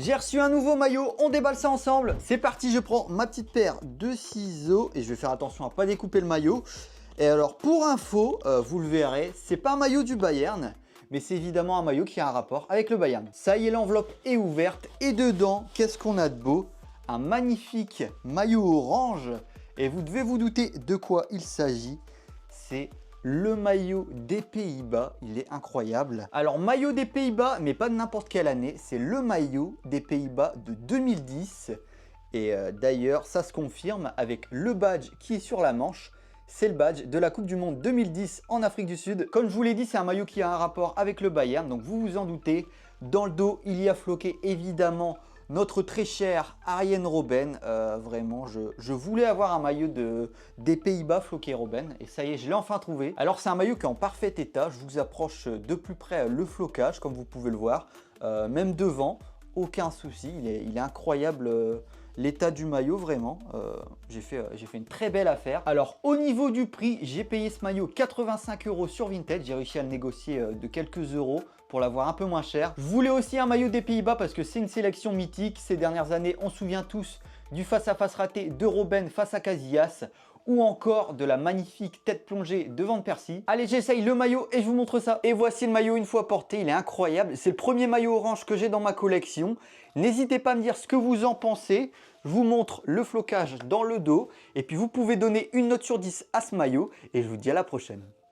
J'ai reçu un nouveau maillot, on déballe ça ensemble. C'est parti, je prends ma petite paire de ciseaux et je vais faire attention à ne pas découper le maillot. Et alors pour info, vous le verrez, c'est pas un maillot du Bayern, mais c'est évidemment un maillot qui a un rapport avec le Bayern. Ça y est, l'enveloppe est ouverte et dedans, qu'est-ce qu'on a de beau? Un magnifique maillot orange et vous devez vous douter de quoi il s'agit. C'est le maillot des Pays-Bas, il est incroyable. Alors maillot des Pays-Bas, mais pas de n'importe quelle année, c'est le maillot des Pays-Bas de 2010. Et d'ailleurs, ça se confirme avec le badge qui est sur la manche. C'est le badge de la Coupe du Monde 2010 en Afrique du Sud. Comme je vous l'ai dit, c'est un maillot qui a un rapport avec le Bayern, donc vous vous en doutez. Dans le dos, il y a floqué évidemment notre très cher Arjen Robben. Vraiment, je voulais avoir un maillot des Pays-Bas floqué Robben et ça y est, je l'ai enfin trouvé. Alors c'est un maillot qui est en parfait état. Je vous approche de plus près le flocage comme vous pouvez le voir. Même devant, aucun souci. Il est incroyable l'état du maillot, vraiment. J'ai fait une très belle affaire. Alors au niveau du prix, j'ai payé ce maillot 85 € sur Vinted. J'ai réussi à le négocier de quelques euros pour l'avoir un peu moins cher. Je voulais aussi un maillot des Pays-Bas parce que c'est une sélection mythique. Ces dernières années, on se souvient tous du face-à-face raté de Robben face à Casillas ou encore de la magnifique tête plongée de Van Persie. Allez, j'essaye le maillot et je vous montre ça. Et voici le maillot une fois porté, il est incroyable. C'est le premier maillot orange que j'ai dans ma collection. N'hésitez pas à me dire ce que vous en pensez. Je vous montre le flocage dans le dos et puis vous pouvez donner une note sur 10 à ce maillot et je vous dis à la prochaine.